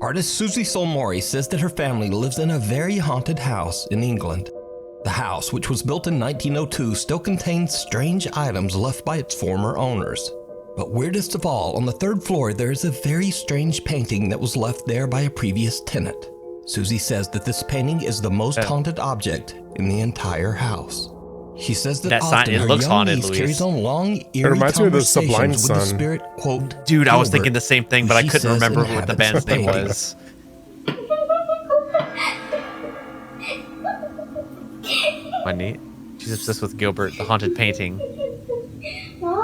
Artist Susie Solmori says that her family lives in a very haunted house in England. The house, which was built in 1902, still contains strange items left by its former owners. But weirdest of all, on the third floor there is a very strange painting that was left there by a previous tenant. Susie says that this painting is the most haunted object in the entire house. She says that often her young niece carries on long, eerie conversations with the spirit, quote, Dude, I was thinking the same thing, but I couldn't remember what the band's name was. Quite neat. She's obsessed with Gilbert, the haunted painting.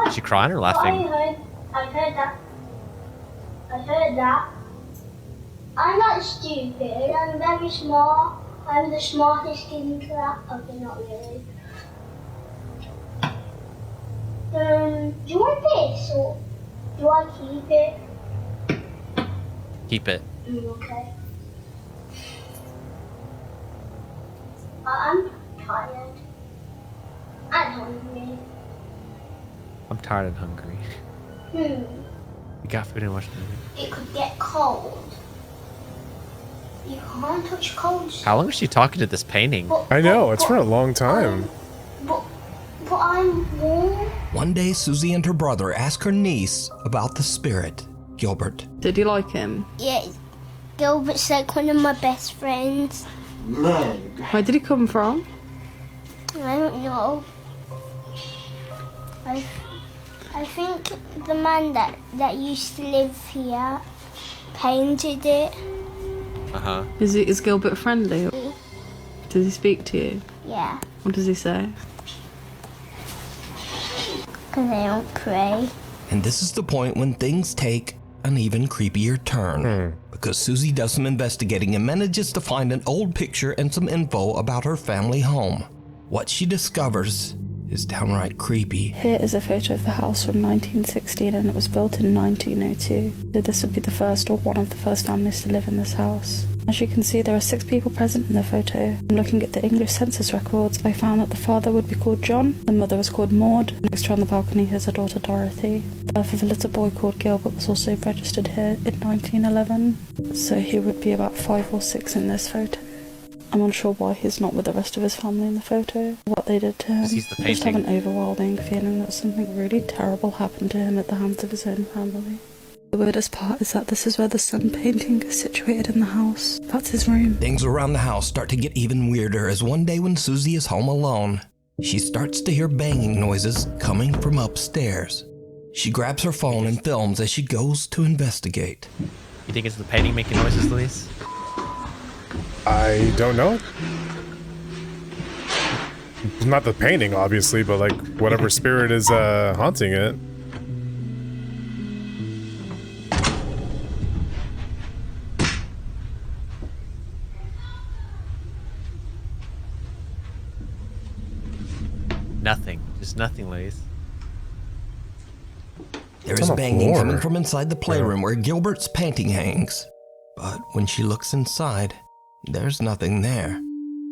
Is she crying or laughing? I heard that. I'm not stupid. I'm very smart. I'm the smartest in class. Okay, not really. Do you want this or do I keep it? Keep it. Okay. I'm tired. I'm hungry. I'm tired and hungry. You got food and watch the movie. It could get cold. You can't touch cold. How long is she talking to this painting? I know, it's for a long time. But I'm warm. One day, Susie and her brother ask her niece about the spirit, Gilbert. Did you like him? Yeah, Gilbert's like one of my best friends. Where did he come from? I don't know. I think the man that used to live here painted it. Uh-huh. Is Gilbert friendly? Does he speak to you? Yeah. What does he say? Because I don't pray. And this is the point when things take an even creepier turn. Because Susie does some investigating and manages to find an old picture and some info about her family home. What she discovers is downright creepy. Here is a photo of the house from 1916 and it was built in 1902. So this would be the first or one of the first families to live in this house. As you can see, there are 6 people present in the photo. From looking at the English census records, I found that the father would be called John, the mother was called Maud, next to her on the balcony is her daughter Dorothy. The birth of a little boy called Gilbert was also registered here in 1911, so he would be about 5 or 6 in this photo. I'm unsure why he's not with the rest of his family in the photo, what they did to him. I just have an overwhelming feeling that something really terrible happened to him at the hands of his own family. The weirdest part is that this is where the sun painting is situated in the house. That's his room. Things around the house start to get even weirder as one day when Susie is home alone, she starts to hear banging noises coming from upstairs. She grabs her phone and films as she goes to investigate. You think it's the painting making noises, Luis? I don't know. Not the painting, obviously, but like whatever spirit is haunting it. Nothing. Just nothing, Luis. There is banging coming from inside the playroom where Gilbert's painting hangs. But when she looks inside, there's nothing there.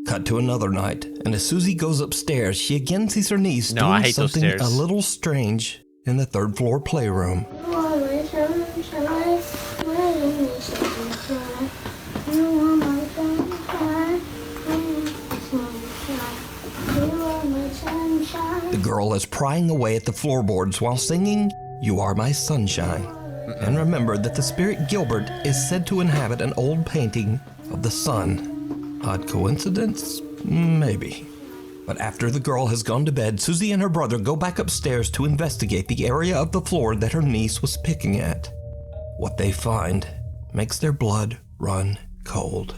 Cut to another night, and as Susie goes upstairs, she again sees her niece doing something a little strange in the 3rd floor playroom. The girl is prying away at the floorboards while singing, "You Are My Sunshine." And remember that the spirit Gilbert is said to inhabit an old painting of the sun. Odd coincidence? Maybe. But after the girl has gone to bed, Susie and her brother go back upstairs to investigate the area of the floor that her niece was picking at. What they find makes their blood run cold.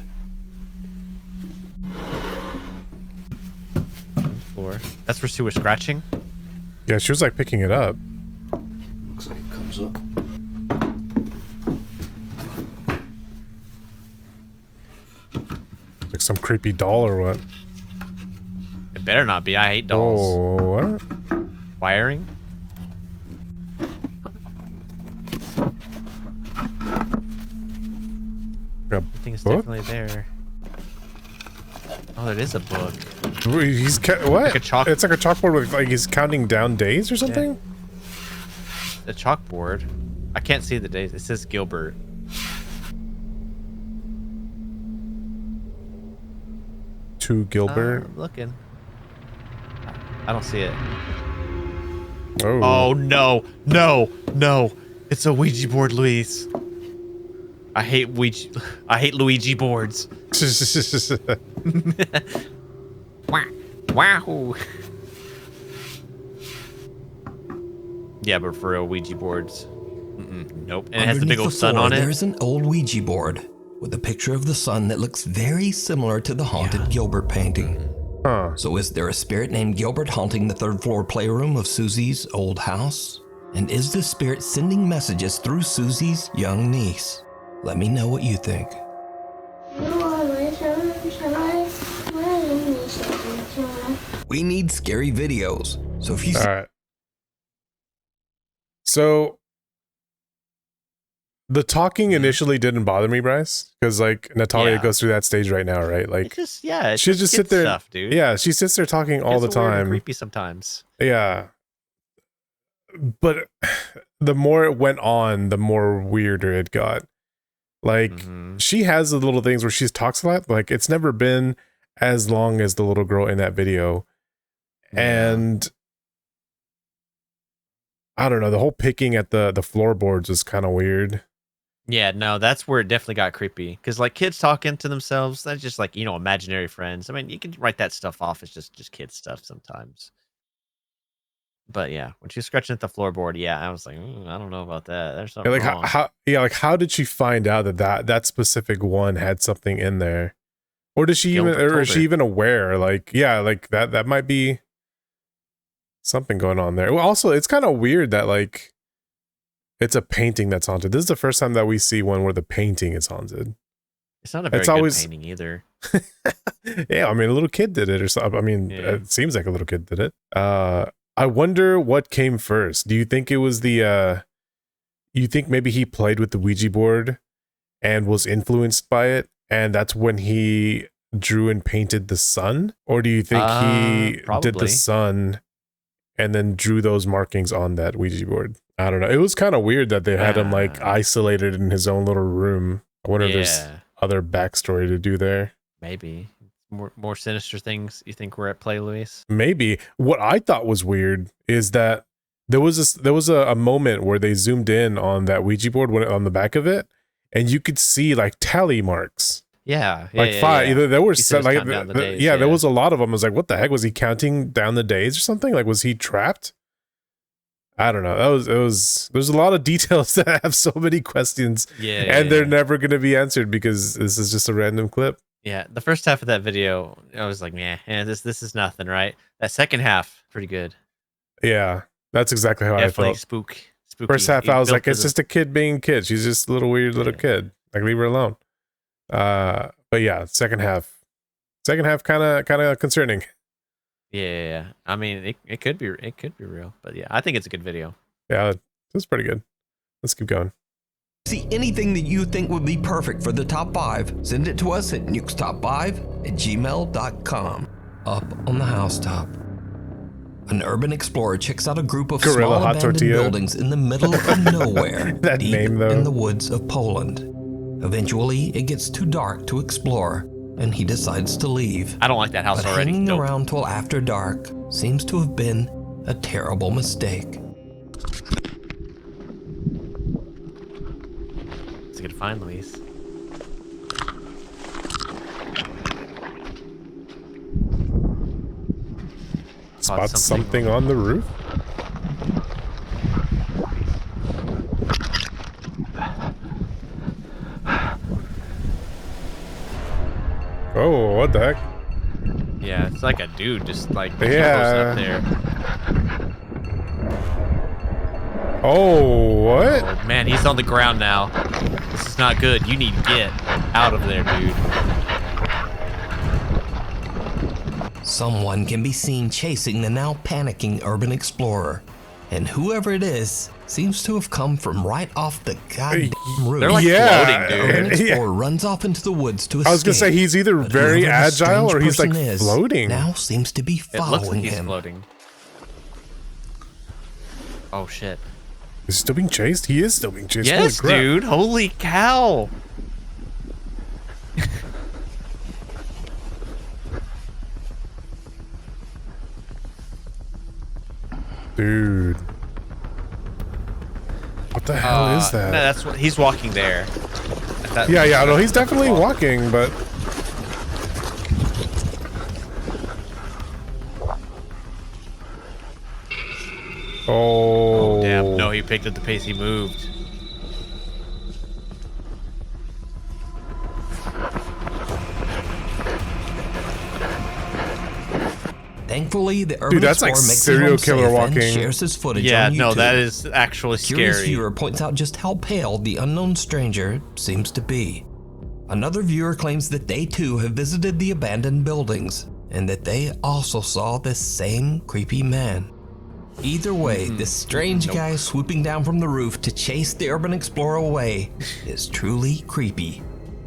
Floor. That's where she was scratching? Yeah, she was like picking it up. Looks like it comes up. Like some creepy doll or what? It better not be. I hate dolls. Oh, what? Wiring? I think it's definitely there. Oh, there is a book. He's what? Like a it's like a chalkboard with like he's counting down days or something? Yeah. A chalkboard. I can't see the days. It says Gilbert. to Gilbert. I'm looking. I don't see it. Oh. Oh no, no, no! It's a Ouija board, Luis. I hate Luigi boards. Wow. Yeah, but for real, Ouija boards. Nope. And it has the big old sun on it. There's an old Ouija board with a picture of the sun that looks very similar to the haunted Gilbert painting. Huh. So is there a spirit named Gilbert haunting the third floor playroom of Susie's old house? And is the spirit sending messages through Susie's young niece? Let me know what you think. We need scary videos. So if you All right. So the talking initially didn't bother me, Bryce, because like Natalia goes through that stage right now, right? Like, it's she'll just sit there. Stuff, dude. Yeah, she sits there talking all the Kids are weird and time. creepy sometimes. Yeah. But the more it went on, the more weirder it got. Like, she has the little things where she talks a lot. Like, it's never been as long as the little girl in that video. And I don't know, the whole picking at the floorboards is kind of weird. Yeah, no, that's where it definitely got creepy. Because like kids talking to themselves, that's just like, imaginary friends. I mean, you can write that stuff off as just kid stuff sometimes. But yeah, when she was scratching at the floorboard, I was like, I don't know about that. There's something wrong. How did she find out that specific one had something in there? Or does she is she even aware? Like, that might be something going on there. Well, also, it's kind of weird that like it's a painting that's haunted. This is the first time that we see one where the painting is haunted. It's not a very good painting either. Yeah, I mean, a little kid did it or something. I mean, it seems like a little kid did it. I wonder what came first. Do you think it was you think maybe he played with the Ouija board and was influenced by it, and that's when he drew and painted the sun? Or do you think he did the sun and then drew those markings on that Ouija board? I don't know. It was kind of weird that they had him like isolated in his own little room. I wonder if there's other backstory to do there. Maybe. More sinister things you think were at play, Luis? Maybe. What I thought was weird is that there was a moment where they zoomed in on that Ouija board on the back of it, and you could see like tally marks. Yeah, like five. Yeah. There were Days, there was a lot of them. I was like, what the heck? Was he counting down the days or something? Like, was he trapped? I don't know. There's a lot of details that have so many questions, and they're never going to be answered because this is just a random clip. Yeah, the first half of that video, I was like, this is nothing, right? That second half, pretty good. Yeah, that's exactly how I felt. Spooky. First half, I was like, it's just a kid being a kid. She's just a little weird little kid. Like, leave her alone. But yeah, second half kind of concerning. Yeah. I mean, it could be real, but yeah, I think it's a good video. Yeah, it's pretty good. Let's keep going. See anything that you think would be perfect for the top 5, send it to us at nukestop5@gmail.com. Up on the housetop, an urban explorer checks out a group of small abandoned buildings in the middle of nowhere, deep in the woods of Poland. Eventually, it gets too dark to explore, and he decides to leave. I don't like that house already. Hanging around till after dark seems to have been a terrible mistake. It's good to find, Luis. Spot something on the roof? Oh, what the heck? Yeah, it's like a dude just like up there. Oh, what? Oh, man, he's on the ground now. This is not good. You need to get out of there, dude. Someone can be seen chasing the now panicking urban explorer, and whoever it is seems to have come from right off the goddamn roof. They're like floating, dude. Urban explorer runs off into the woods to escape. I was gonna say he's either very agile or he's like floating. Now seems to be following him. It looks like he's him. Floating. Oh shit. Is he still being chased? He is still being chased. Yes, Holy crap. dude. Holy cow. Dude. What the hell is that? No, that's what he's walking there. Yeah, no, he's definitely walking, but oh damn! No, he picked up the pace. He moved. Thankfully, the urban dude, that's like explorer makes serial it home killer safe walking. and shares his footage Yeah, on YouTube. no, that is actually Curious scary. viewer points out just how pale the unknown stranger seems to be. Another viewer claims that they too have visited the abandoned buildings and that they also saw this same creepy man. Either way, this strange guy swooping down from the roof to chase the urban explorer away is truly creepy,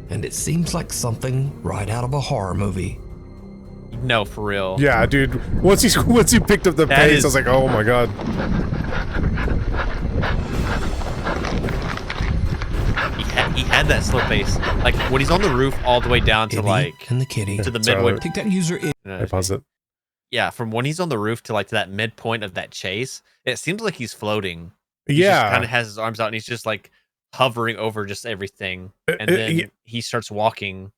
and it seems like something right out of a horror movie. No, for real. yeah, dude. Once he picked up the That pace, is- I was like, oh my god. He had that slow pace. Like when he's on the roof, all the way down to Ibby like and the kitty. to the Sorry. midway. TikTok user I pause it. Yeah, from when he's on the roof to like to that midpoint of that chase, it seems like he's floating. He just kind Yeah, of has his arms out and he's just like hovering over just everything, and yeah. then he starts walking.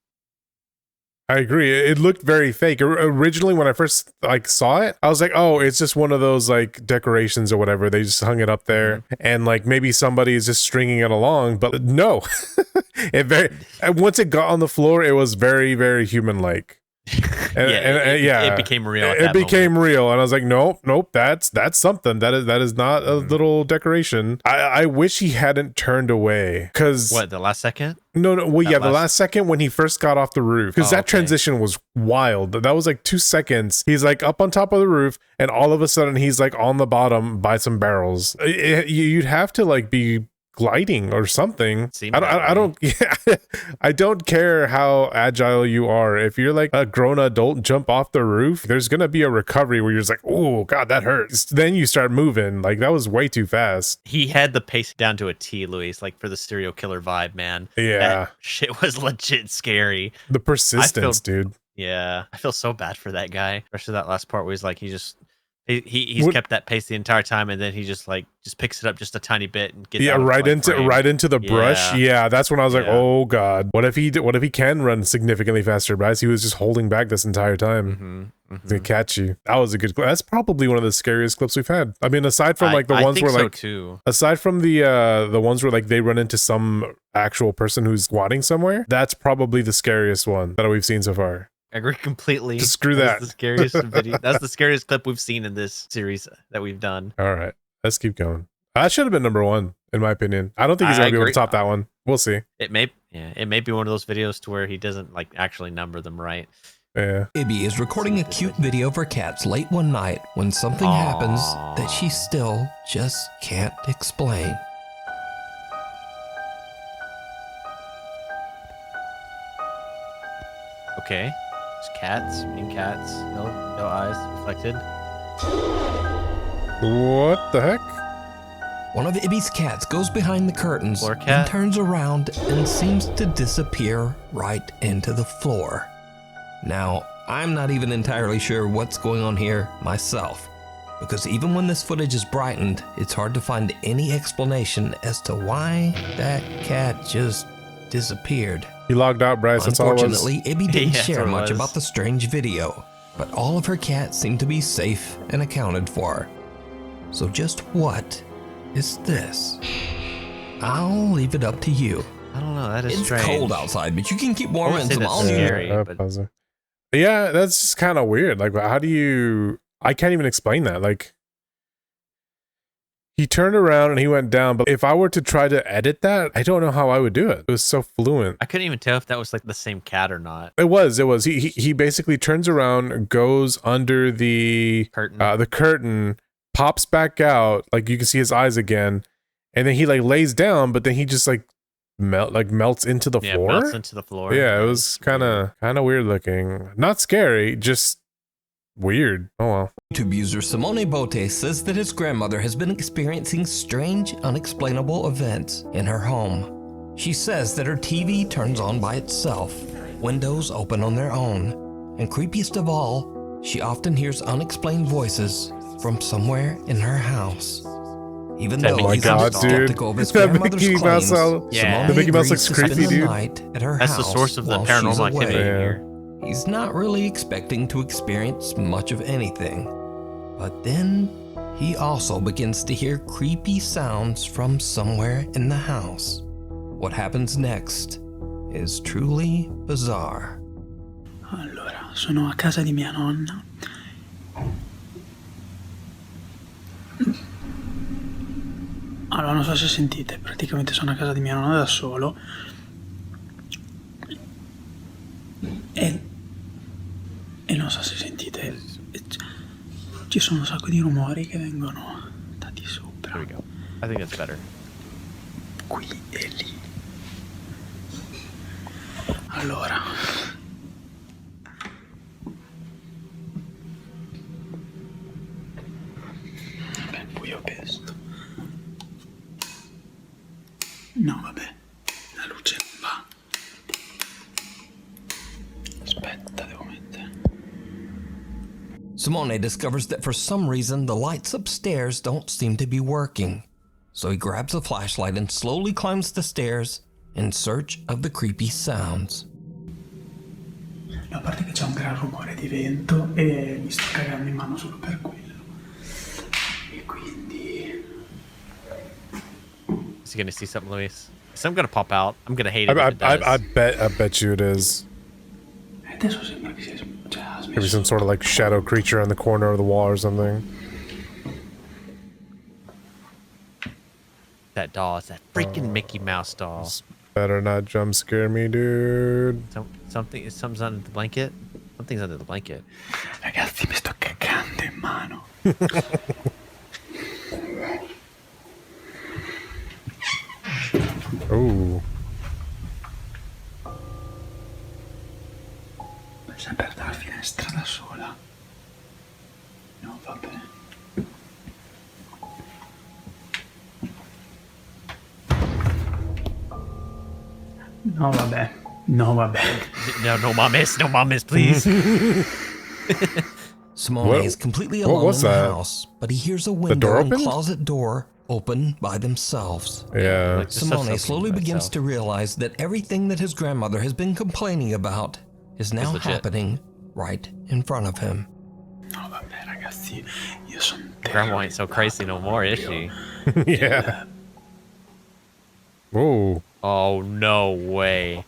I agree. It looked very fake. Originally, when I first like saw it, I was like, "Oh, it's just one of those like decorations or whatever. They just hung it up there, and like maybe somebody is just stringing it along." But no, once it got on the floor, it was very, very human-like. It became real. At It that became moment. real, and I was like, nope, that's something. That is not a little decoration. I wish he hadn't turned away, because What, the last second? no, well, That yeah, the last- last second when he first got off the roof, because Oh, that okay. transition was wild. That was like 2 seconds. He's like up on top of the roof, and all of a sudden he's like on the bottom by some barrels. You'd have to like be gliding or something. Seemed I that don't I don't care how agile you are. If you're like a grown adult, jump off the roof, there's gonna be a recovery where you're just like, oh god, that hurts. Then you start moving. Like that was way too fast. He had the pace down to a T, Luis, like for the serial killer vibe, man. Yeah. That shit was legit scary. The persistence, dude. Yeah, I feel so bad for that guy, especially that last part where he's like, he's What- kept that pace the entire time, and then he just picks it up just a tiny bit and gets Yeah, out of, right like, into frame. the brush. Yeah. Yeah, that's when I was like, Yeah. oh god, what if he can run significantly faster, guys? He was just holding back this entire time. To catch you. That was a good clip. That's probably one of the scariest clips we've had. I mean, aside from like the I ones think where so like too. aside from the ones where like they run into some actual person who's squatting somewhere, that's probably the scariest one that we've seen so far. I agree completely. Screw That's that. the scariest video. That's the scariest clip we've seen in this series that we've done. All right, let's keep going. That should have been number one, in my opinion. I don't think he's I gonna be able to agree. top that one. We'll see. It may be one of those videos to where he doesn't like actually number them right. Yeah. Ibby is recording a cute video of her cats late one night when something happens that she still just can't explain. Okay, it's cats, mean cats, no eyes reflected. What the heck? One of Ibby's cats goes behind the curtains Floor and cat? turns around and seems to disappear right into the floor. Now, I'm not even entirely sure what's going on here myself, because even when this footage is brightened, it's hard to find any explanation as to why that cat just disappeared. He logged out, Bryce. That's all it was. Unfortunately, Ibby didn't Yeah, share that's what it much was. about the strange video, but all of her cats seem to be safe and accounted for. So just what is this? I'll leave it up to you. I don't know. That is It's strange. cold outside, but you can keep warm wouldn't in say some that's all you. scary. but- pause it. Yeah, that's just kind of weird. Like, how do you? I can't even explain that. Like, he turned around and he went down. But if I were to try to edit that, I don't know how I would do it. It was so fluent. I couldn't even tell if that was like the same cat or not. It was. He basically turns around, goes under the Curtain. pops back out. Like you can see his eyes again, and then he like lays down. But then he just like melts into the floor. Melts into the floor. Yeah, it was kind of weird looking. Not scary, just weird. Oh well. YouTube user Simone Bote says that his grandmother has been experiencing strange, unexplainable events in her home. She says that her TV turns on by itself, windows open on their own, and creepiest of all, she often hears unexplained voices from somewhere in her house. Even That though Mickey he's Mouse doll. skeptical of his That grandmother's Mickey claims, Mouse doll. Yeah. Simone The Mickey Mouse agrees looks to creepy, spend the dude. night at her That's house the source of the while she's paranormal activity away. here. He's not really expecting to experience much of anything, but then he also begins to hear creepy sounds from somewhere in the house. What happens next is truly bizarre. Allora, sono a casa di mia nonna. Allora, non so se sentite, praticamente sono a casa di mia nonna da solo. E non so se sentite, ci sono un sacco di rumori che vengono da di sopra. There we go. I think that's better. Qui e lì. Allora. Vabbè, buio pesto. No, vabbè, la luce non va. Aspetta, devo mettere. Simone discovers that for some reason the lights upstairs don't seem to be working. So he grabs a flashlight and slowly climbs the stairs in search of the creepy sounds. A parte che c'è un gran rumore di vento e mi sto cagando in mano solo per quello. E quindi... Is he gonna see something, Luis? Is something gonna pop out? I'm gonna hate it if it does. I bet you it is. Adesso sembra che sia... Cioè, ha smesso. Maybe some sort of like shadow creature on the corner of the wall or something. That doll. It's that freaking Mickey Mouse doll. Better not jump scare me, dude. Something's under the blanket. Something's under the blanket. Ragazzi, mi sto cagando in mano. Oh. Sei aperta la finestra da sola. No, vabbè. No, vabbè. No, vabbè. No, mames, please. Simone is completely alone was in the that? house, but he hears a window door and opened? closet door open by themselves. Yeah. Like, just have Simone something slowly to begins myself. to realize that everything that his grandmother has been complaining about is now legit. happening right in front of him. No, vabbè, ragazzi. Io sono Grandma ain't so crazy no more, is she? Yeah. Whoa. Oh, no way.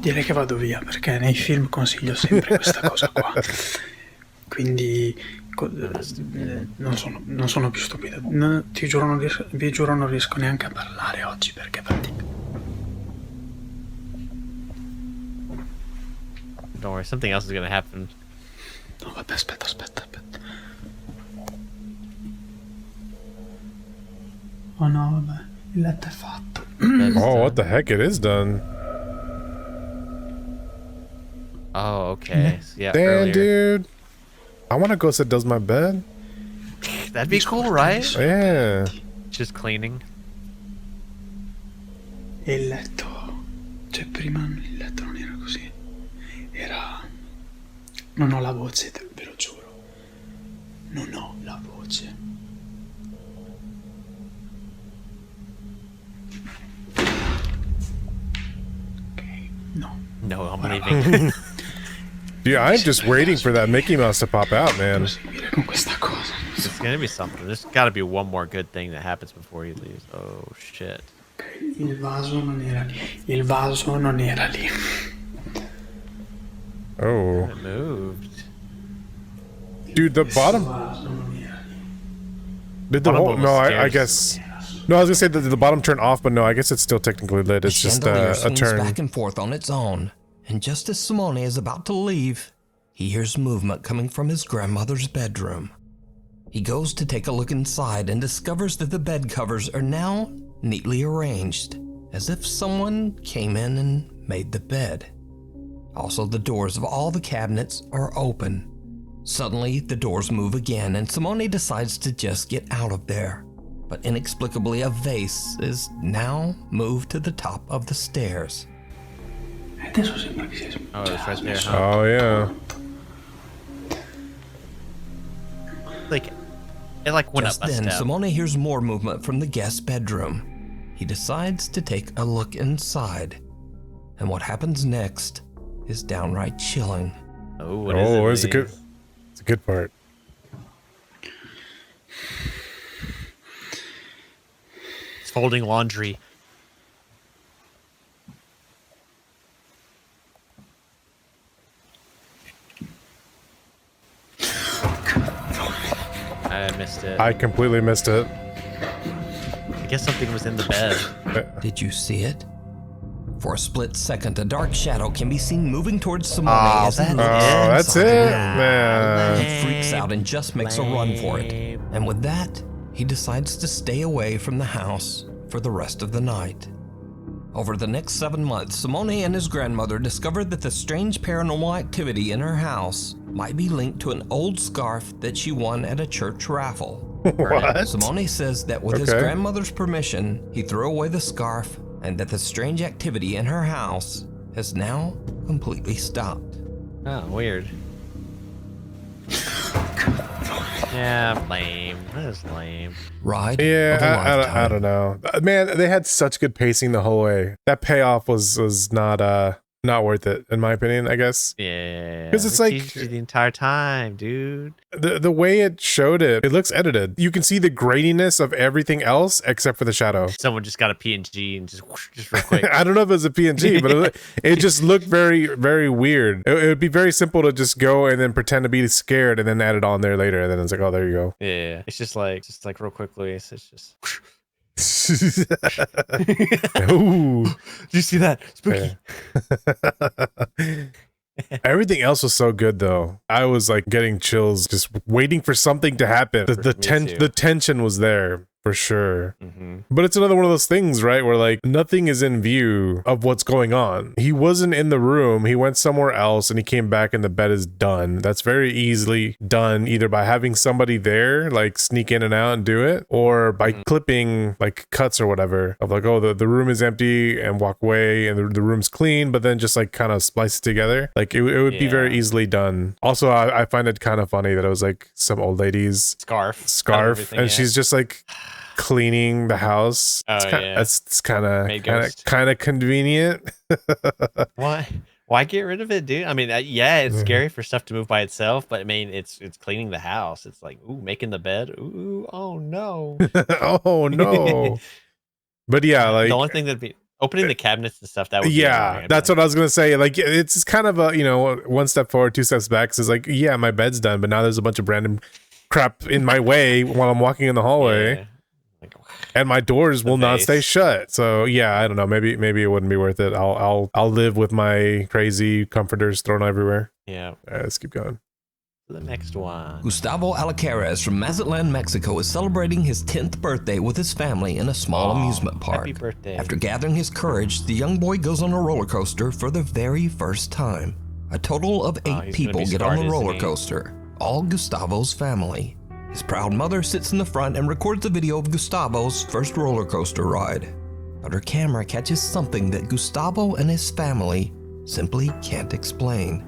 Direi che vado via perché nei film consiglio sempre questa cosa qua. Quindi non sono più stupido. Ti giuro, vi giuro, non riesco neanche a parlare oggi perché pratico. Don't worry, something else is gonna happen. No, vabbè, aspetta. Oh no, vabbè, il letto è fatto. Oh, what the heck? It is done. Oh, okay. So, yeah, Damn, earlier. dude. I want to go sit does my bed. That'd be cool, right? Yeah. Just cleaning. E il letto, cioè prima il letto non era così. Era... Non ho la voce, ve lo giuro. Non ho la voce. Ok, no. No, I'm leaving. Dude, I'm just waiting for that Mickey Mouse to pop out, man. Proseguire con questa cosa. Non so. There's gonna be something. There's gotta be one more good thing that happens before he leaves. Oh, shit. Ok, il vaso non era lì. Il vaso non era lì. Oh. It moved. Dude, the bottom... Il vaso non era lì. Did the Bottom whole... of No, the I stairs. guess... No, I was gonna say that the bottom turned off, but no, I guess it's still technically lit. It's The just chandelier a swings turn. back and forth on its own, and just as Simone is about to leave, he hears movement coming from his grandmother's bedroom. He goes to take a look inside and discovers that the bed covers are now neatly arranged, as if someone came in and made the bed. Also, the doors of all the cabinets are open. Suddenly, the doors move again, and Simone decides to just get out of there. but inexplicably a vase is now moved to the top of the stairs. Oh, it's right there, huh? Oh yeah. Like, it like went Just up a then, step. Simone hears more movement from the guest's bedroom. He decides to take a look inside. And what happens next is downright chilling. Oh, what is it? It's a good part. It's folding laundry. I missed it. I completely missed it. I guess something was in the bed. Did you see it? For a split second, a dark shadow can be seen moving towards Simone Oh, as he looks that's inside it, the room. man. He freaks out and just makes a run for it. And with that, he decides to stay away from the house for the rest of the night. Over the next 7 months, Simone and his grandmother discovered that the strange paranormal activity in her house might be linked to an old scarf that she won at a church raffle. What? Simone says that with his grandmother's permission, he threw away the scarf and that the strange activity in her house has now completely stopped. Oh, weird. Yeah, lame. That is lame. Ride of a Yeah, I lifetime. don't know. Man, they had such good pacing the whole way. That payoff was not worth it, in my opinion, I guess. Yeah. 'Cause it's They like- teased you the entire time, dude. The way it showed it looks edited. You can see the graininess of everything else except for the shadow. Someone just got a PNG and just whoosh, just real quick. I don't know if it was a PNG, but it just looked very, very weird. It would be very simple to just go and then pretend to be scared and then add it on there later. And then it's like, oh, there you go. Yeah. It's just like real quickly. It's just. whoosh. Ooh. Did you see that? Spooky. Yeah. Everything else was so good though. I was like getting chills just waiting for something to happen. Me too. The tension was there for sure. Mm-hmm. But it's another one of those things, right? Where like nothing is in view of what's going on. He wasn't in the room. He went somewhere else and he came back and the bed is done. That's very easily done either by having somebody there, like sneak in and out and do it, or by clipping like cuts or whatever of like, oh, the room is empty and walk away and the room's clean, but then just like kind of splice it together. Like it would be very easily done. Also, I find it kind of funny that it was like some old lady's Scarf. and she's just like cleaning the house. Oh, yeah. It's kind Maid ghost. of convenient. Why get rid of it, dude? I mean, yeah, it's scary for stuff to move by itself, but I mean, it's cleaning the house. It's like, ooh, making the bed. Ooh, oh no. Oh no. But yeah, like the only thing that'd be opening the cabinets and stuff. That would be annoying. that's what I was gonna say. Like it's kind of a, you know, one step forward, two steps back. So it's like, yeah, my bed's done, but now there's a bunch of random crap in my way while I'm walking in the hallway. Yeah. And my doors will not stay shut. So yeah, I don't know. Maybe it wouldn't be worth it. I'll live with my crazy comforters thrown everywhere. Yeah. All right, let's keep going. The next one. Gustavo Alacares from Mazatlan, Mexico is celebrating his 10th birthday with his family in a small amusement park. Happy birthday. After gathering his courage, the young boy goes on a roller coaster for the very first time. A total of 8 people get on the roller coaster, all Gustavo's family. His proud mother sits in the front and records a video of Gustavo's first roller coaster ride. But her camera catches something that Gustavo and his family simply can't explain.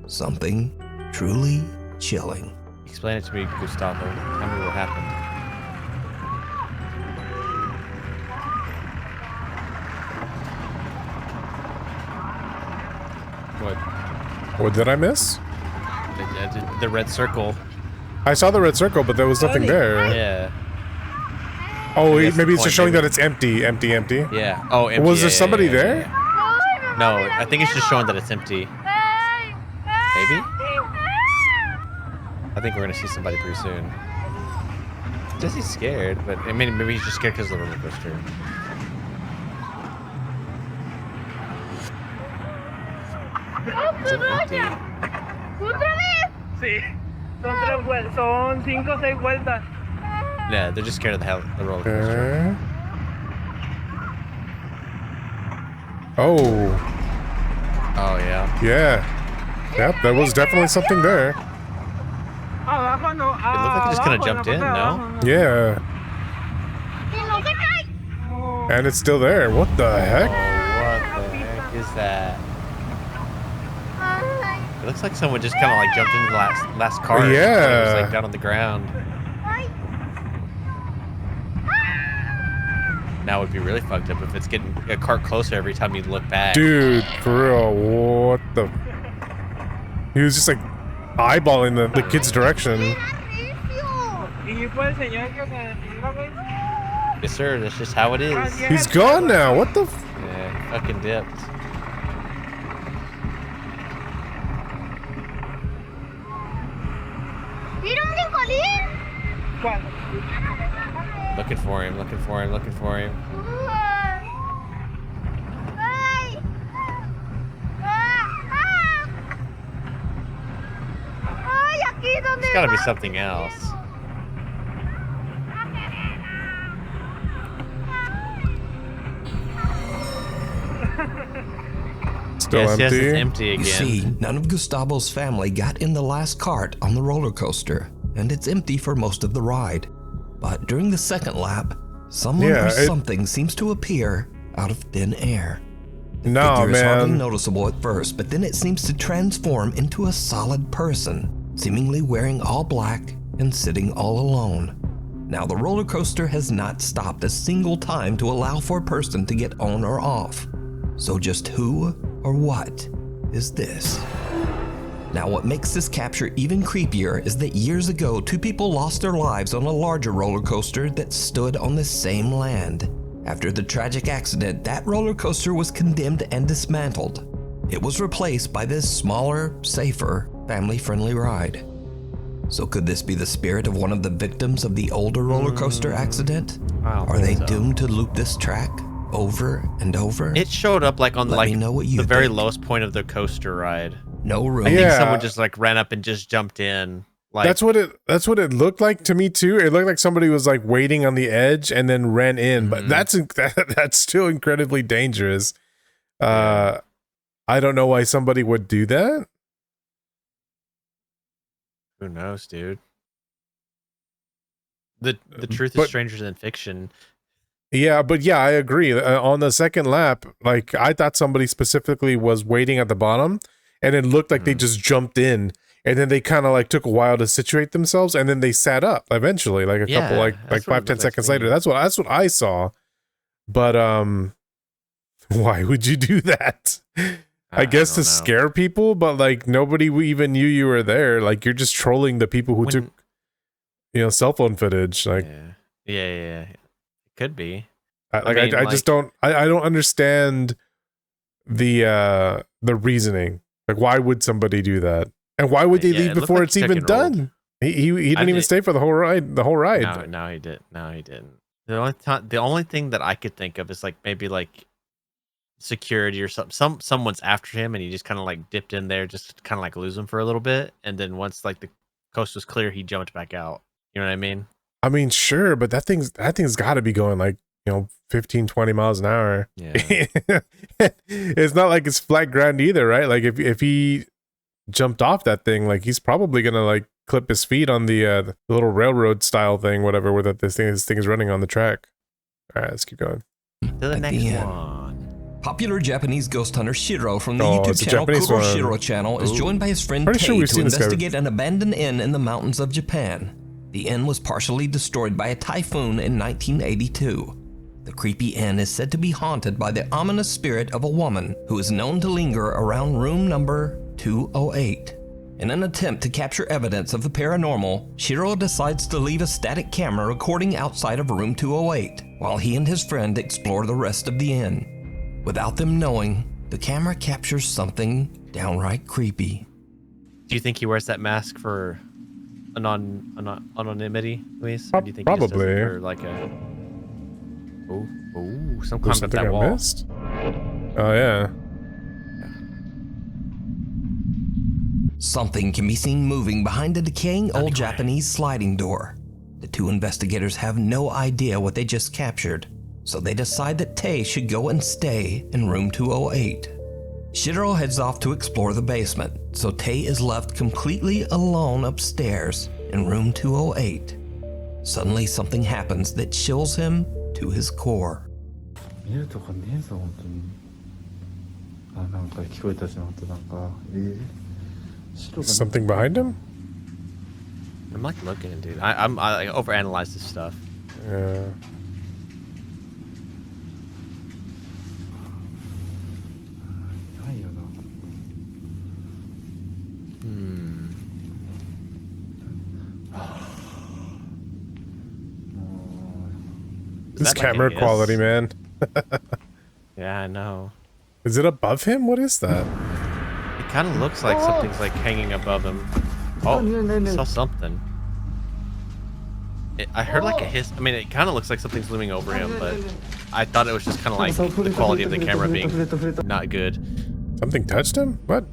Something truly chilling. Explain it to me, Gustavo. Tell me what happened. What did I miss? The red circle. I saw the red circle, but there was nothing there. Yeah. Oh, I guess maybe the it's just point, showing maybe. that it's empty. Yeah. Oh, empty. Was there yeah, somebody yeah. there? No, I think it's just showing that it's empty. Maybe? I think we're gonna see somebody pretty soon. Does he's scared, but I mean, maybe he's just scared because of the roller coaster. It's empty. Sí, son 5 o 6 vueltas. Yeah, they're just scared of the roller coaster. Oh. Oh yeah. Yeah. Yep, there was definitely something there. Abajo no. It looked like he just kind of jumped in, no? Yeah. And it's still there. What the heck? Oh, what the heck is that? It looks like someone just kind of like jumped into the last car. Yeah. It was like down on the ground. Now it would be really fucked up if it's getting a cart closer every time you look back. Dude, for real, what the? He was just like eyeballing the kid's direction. Yes, sir. That's just how it is. He's gone now. What the? Yeah, fucking dipped. Looking for him, looking for him, looking for him. There's gotta be something else. Still yes, empty. Yes, it's empty again. You see, none of Gustavo's family got in the last cart on the roller coaster, and it's empty for most of the ride. But during the second lap, someone or something seems to appear out of thin air. The figure is hardly noticeable at first, but then it seems to transform into a solid person, seemingly wearing all black and sitting all alone. Now, the roller coaster has not stopped a single time to allow for a person to get on or off. So just who or what is this? Now, what makes this capture even creepier is that years ago, 2 people lost their lives on a larger roller coaster that stood on the same land. After the tragic accident, that roller coaster was condemned and dismantled. It was replaced by this smaller, safer, family-friendly ride. So could this be the spirit of one of the victims of the older roller coaster accident? Are they doomed to loop this track over and over? It showed up like on the very lowest point of the coaster ride. No room. I think someone just like ran up and just jumped in. Like, that's what it looked like to me too. It looked like somebody was like waiting on the edge and then ran in. But that's still incredibly dangerous. I don't know why somebody would do that. Who knows, dude? The truth is stranger than fiction. Yeah, but yeah, I agree. On the second lap, like I thought somebody specifically was waiting at the bottom, and it looked like they just jumped in, and then they kind of like took a while to situate themselves, and then they sat up eventually, like a couple, like 5-10 seconds later. That's what I saw. But why would you do that? I guess to scare people, but like nobody even knew you were there. Like you're just trolling the people who took, cell phone footage. Like, yeah. Could be. I just don't. I don't understand the reasoning. Like, why would somebody do that? And why would they leave before it's even done? He didn't even stay for the whole ride. No, he didn't. No, he didn't. The only thing that I could think of is like maybe like security or something. Someone's after him, and he just kind of like dipped in there, just kind of like lose him for a little bit, and then once like the coast was clear, he jumped back out. You know what I mean? I mean, sure, but that thing's got to be going like 15, 20 miles an hour. Yeah. It's not like it's flat ground either, right? Like if he jumped off that thing, like he's probably gonna like clip his feet on the little railroad style thing, whatever, where this thing is running on the track. All right, let's keep going. To the next one. Popular Japanese ghost hunter Shiro from the YouTube channel Kuro Shiro channel is joined by his friend Tei to investigate an abandoned inn in the mountains of Japan. The inn was partially destroyed by a typhoon in 1982. The creepy inn is said to be haunted by the ominous spirit of a woman who is known to linger around room number 208. In an attempt to capture evidence of the paranormal, Shiro decides to leave a static camera recording outside of room 208 while he and his friend explore the rest of the inn. Without them knowing, the camera captures something downright creepy. Do you think he wears that mask for anonymity, Luis? Or do you think probably he just like a some kind of that wall. Missed? Oh yeah. Something can be seen moving behind a decaying old Japanese sliding door. The 2 investigators have no idea what they just captured, so they decide that Tei should go and stay in room 208. Shiro heads off to explore the basement, so Tei is left completely alone upstairs in room 208. Suddenly something happens that chills him to his core. 見るとかねえぞ本当に。あ、なんか聞こえたしまったなんか。Something behind him? I'm like looking, dude. I like, overanalyze this stuff. Yeah. This camera quality, man. Yeah, I know. Is it above him? What is that? It kind of looks like something's like hanging above him. Oh, I saw something. I heard like a hiss. I mean, it kind of looks like something's looming over him, but I thought it was just kind of like the quality of the camera being not good. Something touched him? What?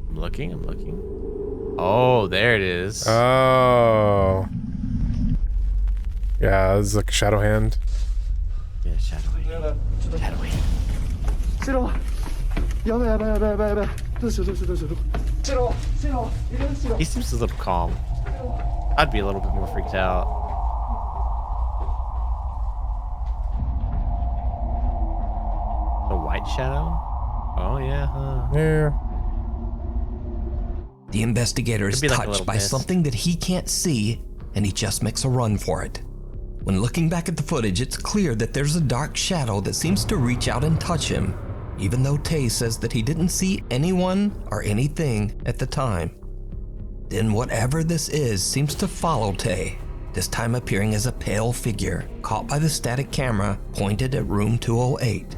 I'm looking. Oh, there it is. Oh. Yeah, it's like a shadow hand. Yeah, shadowy. He seems a little calm. I'd be a little bit more freaked out. The white shadow? Oh yeah, huh? Yeah. The investigator is Like touched by something that he can't see, and he just makes a run for it. When looking back at the footage, it's clear that there's a dark shadow that seems to reach out and touch him, even though Tay says that he didn't see anyone or anything at the time. Then whatever this is seems to follow Tay, this time appearing as a pale figure caught by the static camera pointed at room 208.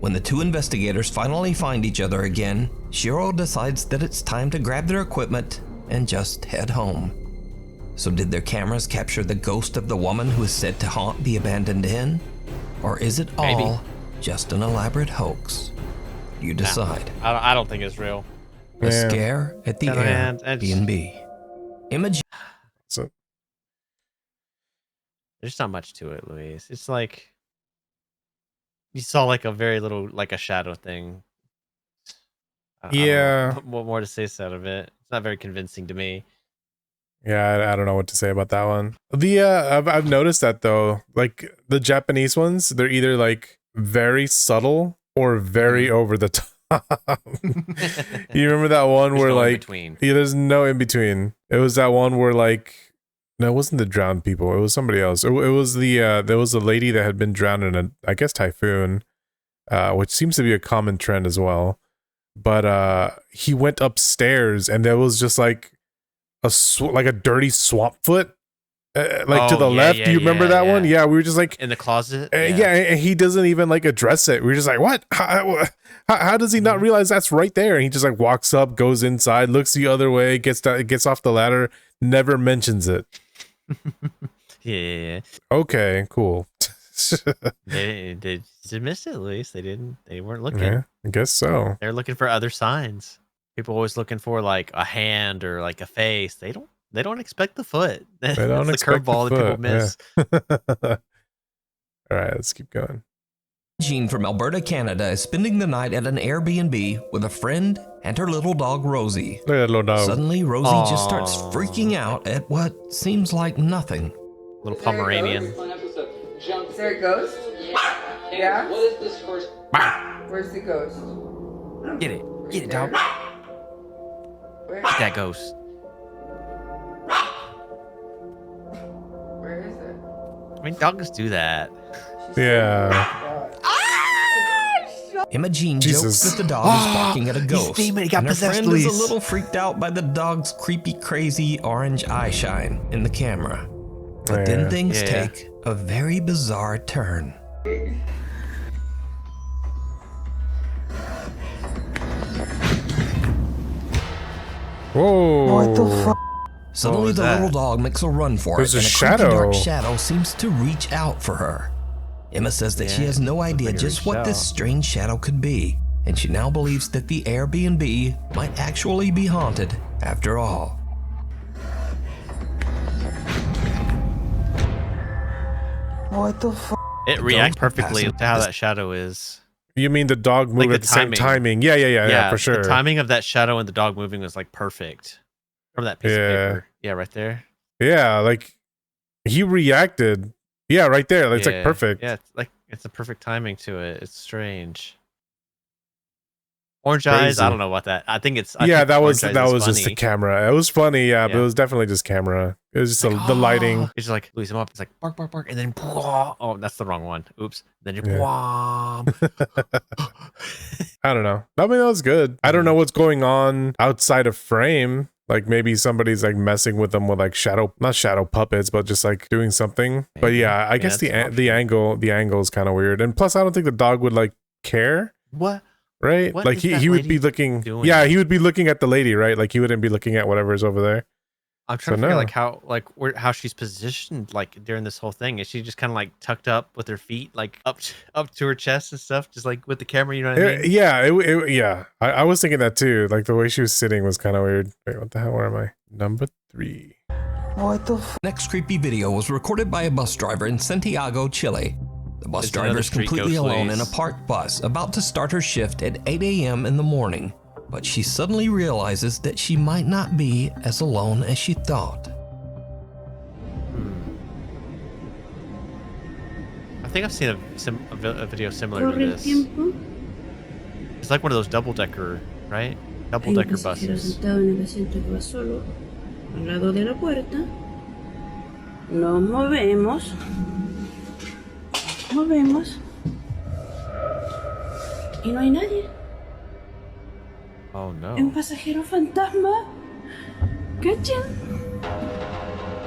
When the two investigators finally find each other again, Shiro decides that it's time to grab their equipment and just head home. So did their cameras capture the ghost of the woman who is said to haunt the abandoned inn? Or is it all just an elaborate hoax? You decide. I don't think it's real. The scare at the Airbnb. Image. So there's not much to it, Luis. It's like you saw like a very little, like a shadow thing. I don't know what more to say out of it. It's not very convincing to me. Yeah, I don't know what to say about that one. I've noticed that though, like the Japanese ones, they're either like very subtle or very over the top. You remember that one where like there's no in between. It was that one where like no, it wasn't the drowned people. It was somebody else. It was the there was a lady that had been drowned in a, I guess, typhoon, which seems to be a common trend as well. But he went upstairs and there was just like a dirty swamp foot, to the left. Do you remember that one? Yeah, we were just like in the closet. And he doesn't even like address it. We were just like, what? How does he not realize that's right there? And he just like walks up, goes inside, looks the other way, gets off the ladder, never mentions it. Yeah. Okay, cool. They missed it. At least they weren't looking. Yeah, I guess so. They're looking for other signs. People always looking for like a hand or like a face. They don't expect the foot. They don't That's the expect curveball that people miss. Yeah. All right, let's keep going. Jean from Alberta, Canada is spending the night at an Airbnb with a friend and her little dog, Rosie. Look at that little dog. Suddenly, Rosie just starts freaking out at what seems like nothing. Little Pomeranian. Is there a ghost? Yeah? What is this first? Where's the ghost? Get it, dog. Where? Get that ghost. Where is it? I mean, dogs do that. Yeah. Imogene jokes that the dog is barking at a ghost, and her friend is a little freaked out by the dog's creepy, crazy orange eye shine in the camera. But then things take a very bizarre turn. Whoa! What the fuck? Suddenly, the little dog makes a run for There's it, a and a shadow. creepy dark shadow seems to reach out for her. Emma says that she has no idea just what this strange shadow could be, and she now believes that the Airbnb might actually be haunted after all. What the fuck? It reacts perfectly to how that shadow is. You mean the dog moved at the same timing? Yeah, for sure. The timing of that shadow and the dog moving was like perfect. From that piece of paper. Yeah, right there. Yeah, like he reacted. Yeah, right there. It's like perfect. Yeah, it's a perfect timing to it. It's strange. Orange eyes. I don't know what that. I think it's. That was just the camera. It was funny, but it was definitely just camera. It was just the lighting. It's just like lose him up. It's like bark, bark, bark, and then oh, that's the wrong one. Oops. Then you're I don't know. I mean, that was good. I don't know what's going on outside of frame. Like maybe somebody's like messing with them with like not shadow puppets, but just like doing something. Maybe. But yeah, I guess the angle is kind of weird. And plus, I don't think the dog would like care. What? Right? What like he would be looking. Yeah, he would be looking at the lady, right? Like he wouldn't be looking at whatever's over there. I'm trying to figure how she's positioned like during this whole thing. Is she just kind of like tucked up with her feet like up to her chest and stuff, just like with the camera? You know what I mean? Yeah. I was thinking that too. Like the way she was sitting was kind of weird. Wait, what the hell? Where am I? Number 3. What the Next creepy video was recorded by a bus driver in Santiago, Chile. The bus driver is completely alone in a parked bus, about to start her shift at 8 a.m. in the morning. But she suddenly realizes that she might not be as alone as she thought. I think I've seen a video similar to this. It's like one of those double-decker, right? Double-decker buses. Movemos. Y no hay nadie. Oh no. Un pasajero fantasma. ¿Cachan?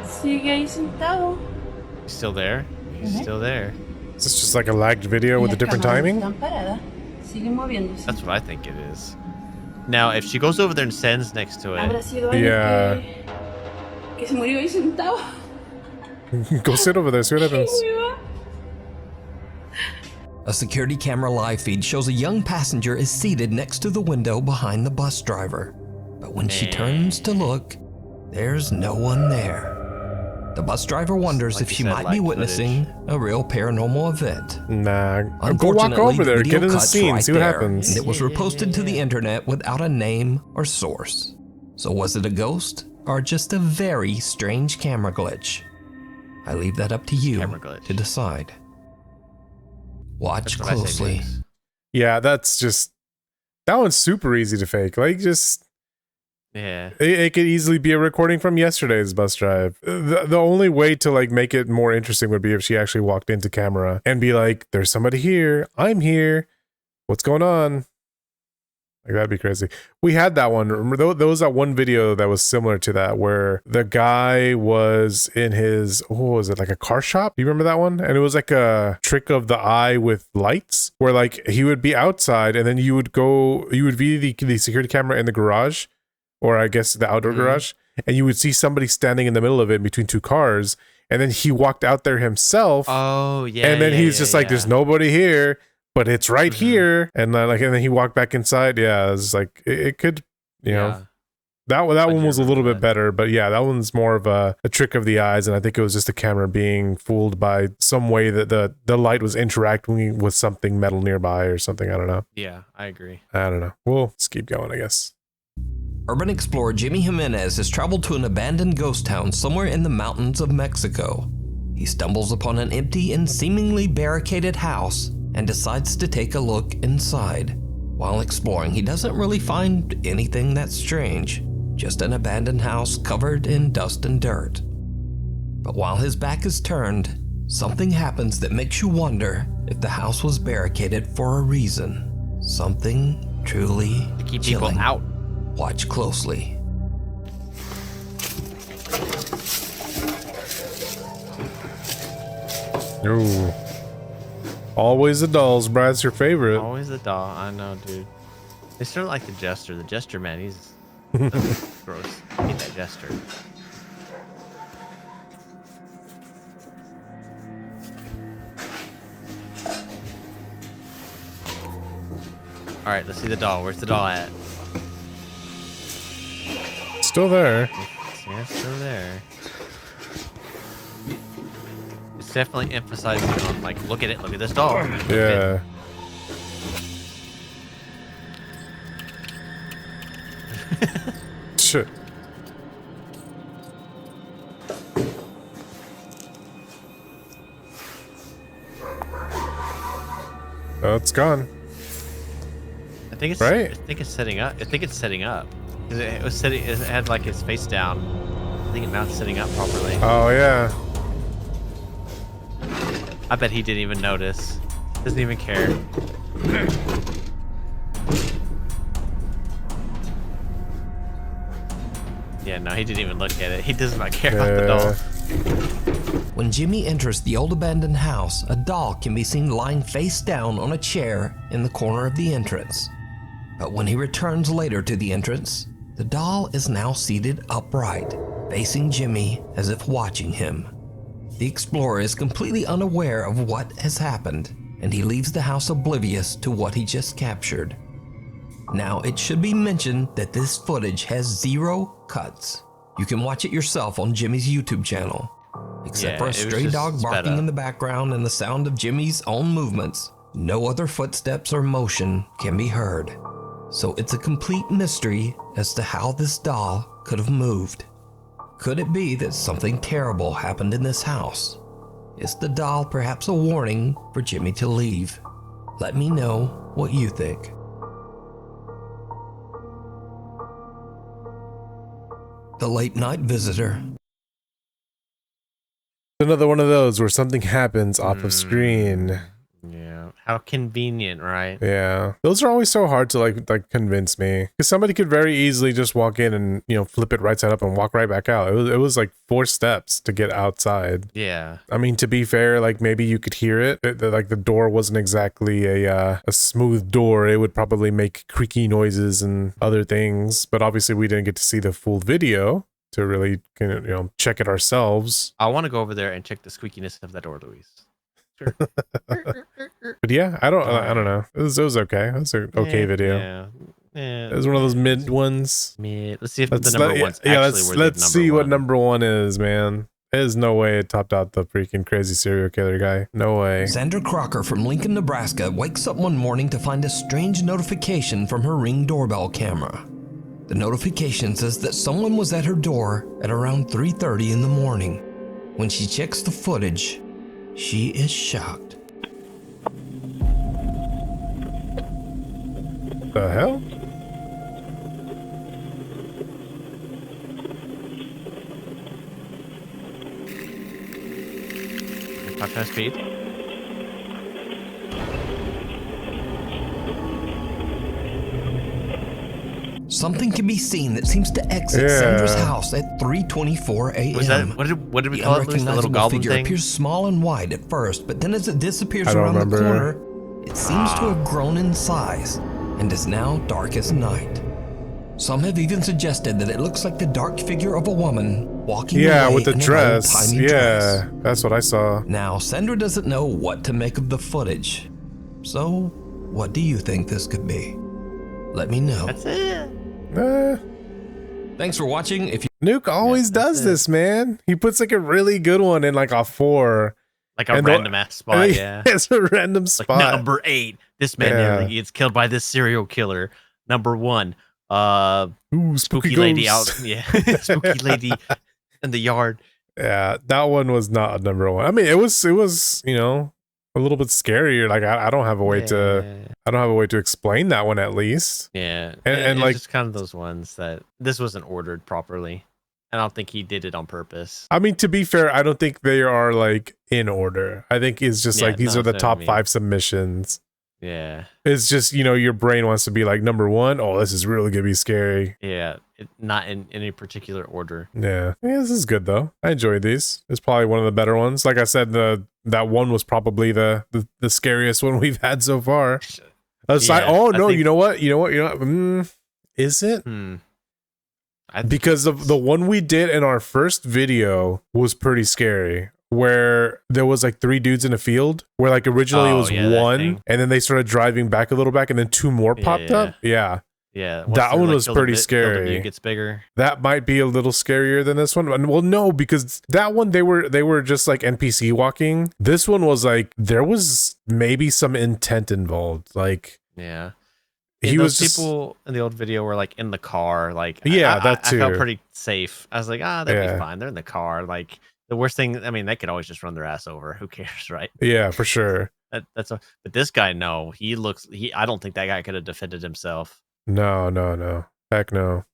Sigue ahí sentado. He's still there? He's still there. Is this just like a lagged video with a different timing? That's what I think it is. Now, if she goes over there and sends next to it. Yeah. Que se murió ahí sentado. Go sit over there, see what happens. A security camera live feed shows a young passenger is seated next to the window behind the bus driver. But when she turns to look, there's no one there. The bus driver wonders if she might be witnessing a real paranormal event. Nah, go walk over there, get in the scene, see what happens. And it was reposted to the internet without a name or source. So was it a ghost or just a very strange camera glitch? I leave that up to you to decide. Watch closely. Yeah, that one's super easy to fake. Like, just it could easily be a recording from yesterday's bus drive. The only way to like make it more interesting would be if she actually walked into camera and be like, "There's somebody here. I'm here. What's going on?" Like, that'd be crazy. We had that one. Remember, there was that one video that was similar to that where the guy was in his, what was it, like a car shop? Do you remember that one? And it was like a trick of the eye with lights where like he would be outside and then you would be the security camera in the garage, or I guess the outdoor garage, and you would see somebody standing in the middle of it between two cars. And then he walked out there himself. Oh, yeah. And then he's just like, there's nobody here. But it's right here, and then he walked back inside. Yeah, it's like it could, you know, that one was a little bit better. But yeah, that one's more of a trick of the eyes, and I think it was just the camera being fooled by some way that the light was interacting with something metal nearby or something. I don't know. Yeah, I agree. I don't know. We'll just keep going, I guess. Urban explorer Jimmy Jimenez has traveled to an abandoned ghost town somewhere in the mountains of Mexico. He stumbles upon an empty and seemingly barricaded house and decides to take a look inside. While exploring, he doesn't really find anything that's strange, just an abandoned house covered in dust and dirt. But while his back is turned, something happens that makes you wonder if the house was barricaded for a reason. Something truly to keep chilling. People out. Watch closely. Ooh. Always the dolls, Brad's your favorite. Always the doll. I know, dude. They sort of like the jester. The jester, man, he's gross. I hate that jester. All right, let's see the doll. Where's the doll at? Still there. Yeah, it's still there. It's definitely emphasizing on, like, look at it. Look at this doll. Yeah. Shit. Oh, it's gone. I think it's right. I think it's setting up. I think it's setting up. 'Cause it was setting. It had like its face down. I think now it's setting up properly. Oh yeah. I bet he didn't even notice. Doesn't even care. Yeah, no, he didn't even look at it. He does not care about the doll. When Jimmy enters the old abandoned house, a doll can be seen lying face down on a chair in the corner of the entrance. But when he returns later to the entrance, the doll is now seated upright, facing Jimmy as if watching him. The explorer is completely unaware of what has happened, and he leaves the house oblivious to what he just captured. Now, it should be mentioned that this footage has 0 cuts. You can watch it yourself on Jimmy's YouTube channel. Except for a stray dog barking in the background and the sound of Jimmy's own movements, no other footsteps or motion can be heard. So it's a complete mystery as to how this doll could have moved. Could it be that something terrible happened in this house? Is the doll perhaps a warning for Jimmy to leave? Let me know what you think. The Late Night Visitor. Another one of those where something happens off of screen. Yeah, how convenient, right? Yeah, those are always so hard to like convince me, because somebody could very easily just walk in and, you know, flip it right side up and walk right back out. It was like 4 steps to get outside. Yeah, I mean, to be fair, like maybe you could hear it. Like the door wasn't exactly a smooth door. It would probably make creaky noises and other things. But obviously, we didn't get to see the full video to really kind of, you know, check it ourselves. I want to go over there and check the squeakiness of that door, Luis. Sure. But yeah, I don't know. It was okay. It was an okay video. Yeah. It was one of those mid ones. Let's see if the number one's let's see what number 1 is, man. There's no way it topped out the freaking crazy serial killer guy. No way. Sandra Crocker from Lincoln, Nebraska wakes up one morning to find a strange notification from her Ring doorbell camera. The notification says that someone was at her door at around 3:30 in the morning. When she checks the footage, she is shocked. The hell? Talk to speed. Something can be seen that seems to exit Sandra's house at 3:24 a.m. Was that what did we call it? The little goblin figure thing? appears small and wide at first, but then as it disappears around the corner, it seems to have grown in size and is now dark as night. Some have even suggested that it looks like the dark figure of a woman walking away with the in dress. an old-timey dress. That's what I saw. Now, Sandra doesn't know what to make of the footage. So, what do you think this could be? Let me know. That's it. Thanks for watching. If you Nuke always does this, man. He puts like a really good one in like a 4. Like a random ass spot, It's a random spot. Like number 8. This man nearly gets killed by this serial killer. Number 1. Spooky lady out. Yeah. Spooky lady in the yard. Yeah, that one was not a number 1. I mean, it was, you know, a little bit scarier. Like I don't have a way to explain that one at least. Yeah. And it's like just kind of those ones that this wasn't ordered properly. I don't think he did it on purpose. I mean, to be fair, I don't think they are like in order. I think it's just like these are the top 5 submissions. Yeah. It's just, you know, your brain wants to be like number 1. Oh, this is really gonna be scary. Yeah. Not in any particular order. Yeah, this is good though. I enjoyed these. It's probably one of the better ones. Like I said, that one was probably the scariest one we've had so far. Aside, you know what? Is it? Because the one we did in our first video was pretty scary, where there was like 3 dudes in a field, where like originally it was 1, and then they started driving back a little back, and then 2 more popped up. Yeah. That one was pretty scary. It gets bigger. That might be a little scarier than this one. Well, no, because that one they were just like NPC walking. This one was like there was maybe some intent involved. Like he was people in the old video were like in the car. Like that too. I felt pretty safe. I was like, they'll be fine. They're in the car. Like the worst thing. I mean, they could always just run their ass over. Who cares, right? Yeah, for sure. That's a. But this guy, no, he looks. I don't think that guy could have defended himself. No. Heck no.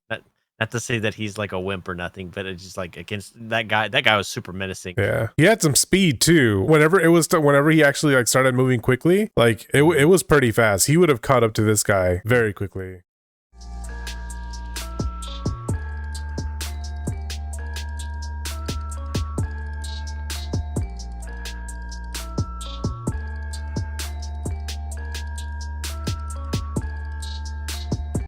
Not to say that he's like a wimp or nothing, but it's just like against that guy. That guy was super menacing. Yeah, he had some speed too. Whenever he actually like started moving quickly, like it was pretty fast. He would have caught up to this guy very quickly.